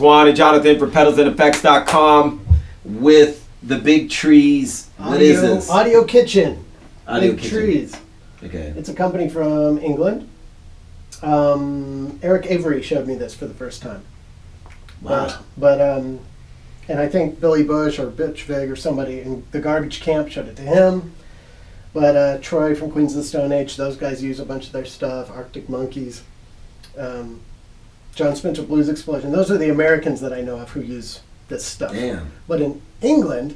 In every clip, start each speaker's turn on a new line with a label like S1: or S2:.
S1: Juan and Jonathan for pedalsandeffects.com with the Big Trees. What is this?
S2: Audio Kitchen.
S1: Audio
S2: Big
S1: Kitchen.
S2: Trees.
S1: Okay.
S2: It's a company from England. Eric Avery showed me this for the first time.
S1: Wow.
S2: And I think Billy Bush or Bitch Vig or somebody in the Garbage Camp showed it to him. But Troy from Queens of the Stone Age, those guys use a bunch of their stuff. Arctic Monkeys. John Spencer Blues Explosion. Those are the Americans that I know of who use this stuff.
S1: Damn.
S2: But in England,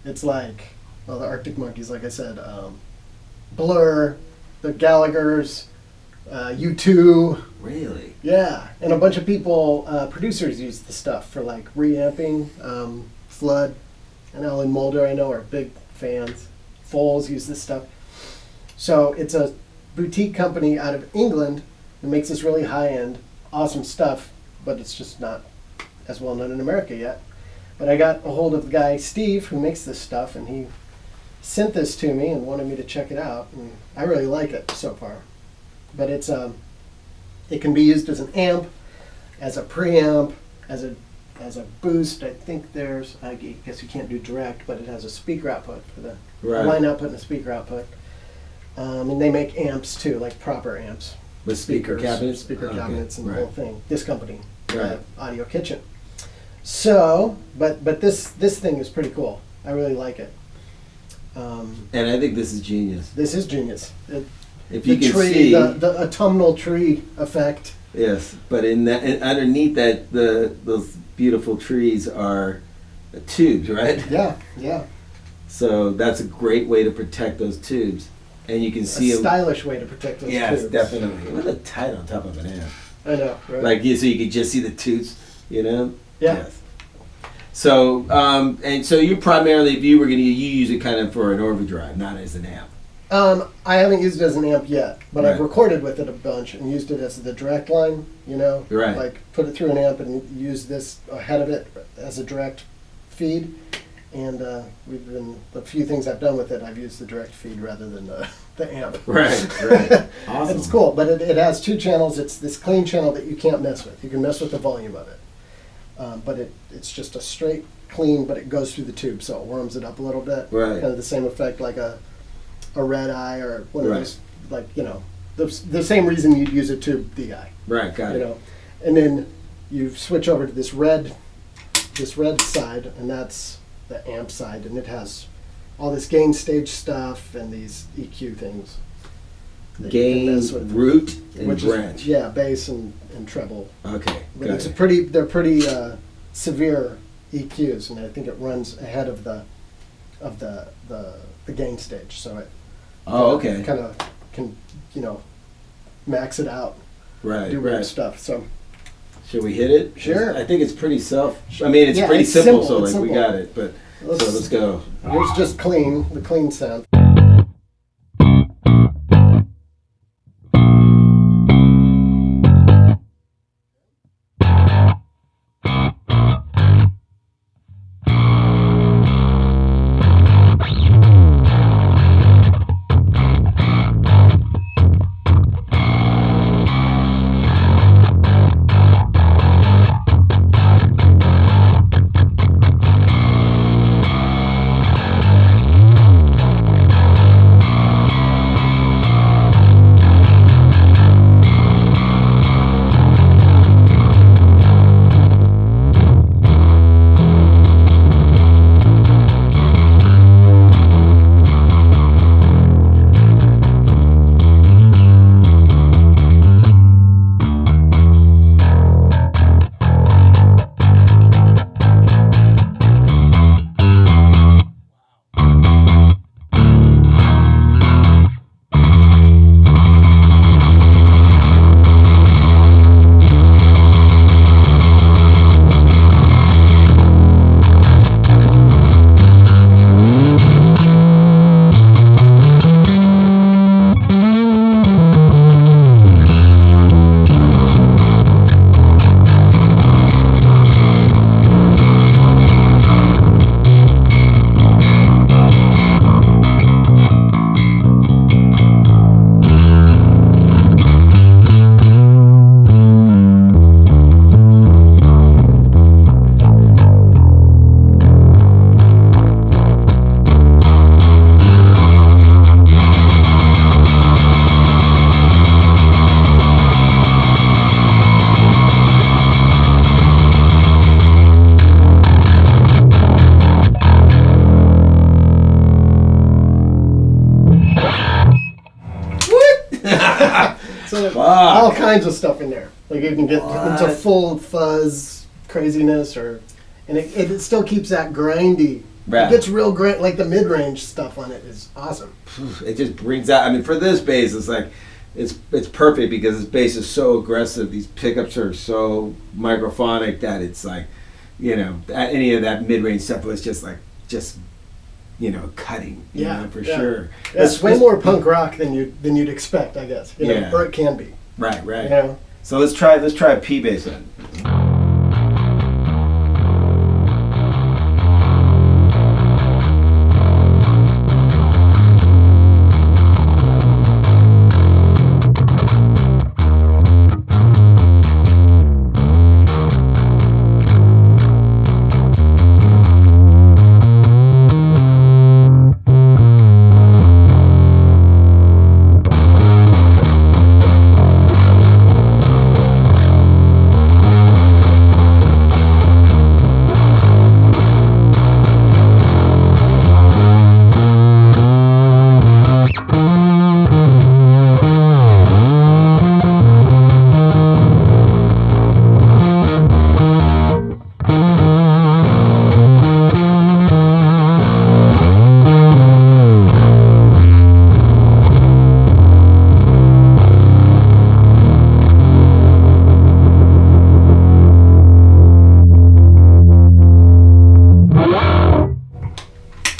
S2: it's like, well, the Arctic Monkeys, like I said, Blur, the Gallaghers, U2.
S1: Really?
S2: Yeah, and a bunch of people, producers use the stuff for like reamping. Flood and Alan Mulder, I know, are big fans. Foles use this stuff. So it's a boutique company out of England that makes this really high-end, awesome stuff, but it's just not as well known in America yet. But I got a hold of the guy, Steve, who makes this stuff, and he sent this to me and wanted me to check it out. And I really like it so far. But it's it can be used as an amp, as a preamp, as a boost. I think there's, I guess you can't do direct, but it has a speaker output for the line output and a speaker output. And they make amps too, like proper amps.
S1: With speaker cabinets?
S2: Speaker cabinets and the
S1: right.
S2: whole thing. This company,
S1: Right.
S2: Audio Kitchen. So, but this thing is pretty cool. I really like it.
S1: And I think this is genius.
S2: This is genius.
S1: If you can see
S2: the autumnal tree effect.
S1: Yes, but in that, and underneath that, those beautiful trees are tubes, right?
S2: Yeah, yeah.
S1: So that's a great way to protect those tubes, and you can see
S2: a stylish way to protect those
S1: yes,
S2: tubes.
S1: definitely. What a tight on top of an amp.
S2: I know, right?
S1: Like so you can just see the tubes, you know.
S2: Yeah.
S1: Yes. So and so you primarily, if you were going to use it kind of for an overdrive, not as an amp.
S2: I haven't used it as an amp yet, but
S1: Right.
S2: I've recorded with it a bunch and used it as the direct line, you know?
S1: Right.
S2: Like put it through an amp and use this ahead of it as a direct feed. And the few things I've done with it, I've used the direct feed rather than the amp.
S1: Right, right. Awesome.
S2: And it's cool, but it has two channels. It's this clean channel that you can't mess with. You can mess with the volume of it. But it's just a straight clean, but it goes through the tube, so it warms it up a little bit.
S1: Right.
S2: Kind of the same effect like a red eye or one of
S1: Right.
S2: those, like, you know, the same reason you'd use a tube DI.
S1: Right, got
S2: You
S1: it.
S2: know, and then you switch over to this red side, and that's the amp side, and it has all this gain stage stuff and these EQ things. that you can
S1: Gain,
S2: mess with,
S1: root, and
S2: which
S1: branch.
S2: is, yeah, bass and treble.
S1: Okay,
S2: But
S1: got
S2: it's
S1: it.
S2: they're pretty severe EQs, and I think it runs ahead of the gain stage, so it
S1: Oh, okay.
S2: kind of can, you know, max it out,
S1: Right,
S2: do weird
S1: right.
S2: stuff. So
S1: Should we hit it?
S2: Sure.
S1: I think it's pretty I mean, it's
S2: Yeah,
S1: pretty
S2: it's
S1: simple,
S2: simple,
S1: so
S2: it's
S1: like we
S2: simple.
S1: got it. But so let's go.
S2: here's just the clean sound. So
S1: Fuck.
S2: all kinds of stuff in there. Like you can get
S1: What?
S2: into full fuzz craziness, and it still keeps that grindy.
S1: Right.
S2: It gets real grind. Like the mid-range stuff on it is awesome.
S1: It just brings out. I mean, for this bass, it's like it's perfect because this bass is so aggressive. These pickups are so microphonic that it's like, you know, any of that mid-range stuff was just you know, cutting. You know, for sure.
S2: Yeah, it's way more punk rock than you'd expect, I guess. You know,
S1: Yeah.
S2: or it can be.
S1: Right.
S2: You know?
S1: So let's try a P bass then.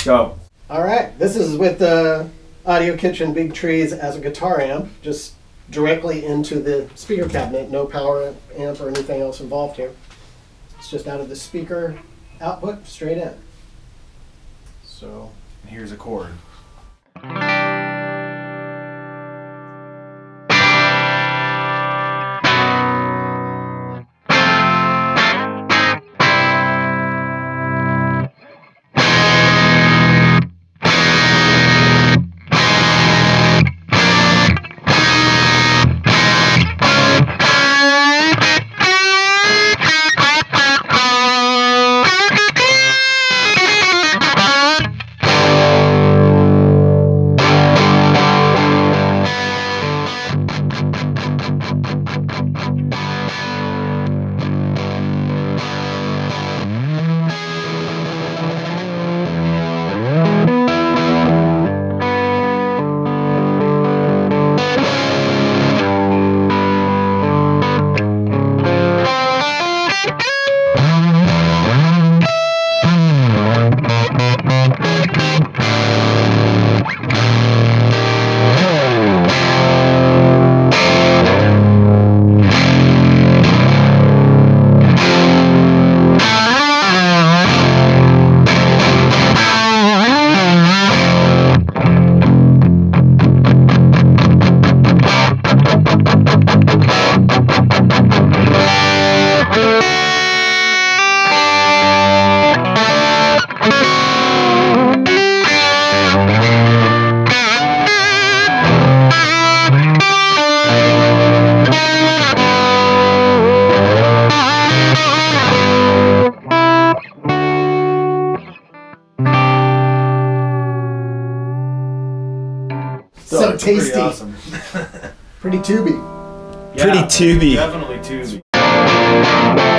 S1: Go.
S2: All right, this is with the Audio Kitchen Big Trees as a guitar amp, just directly into the speaker cabinet. No power amp or anything else involved here. It's just out of the speaker output, straight in. So
S1: Here's a chord.
S2: so tasty.
S3: Pretty awesome.
S2: Pretty tubey.
S3: Yeah,
S1: Pretty tubey.
S3: Definitely tubey.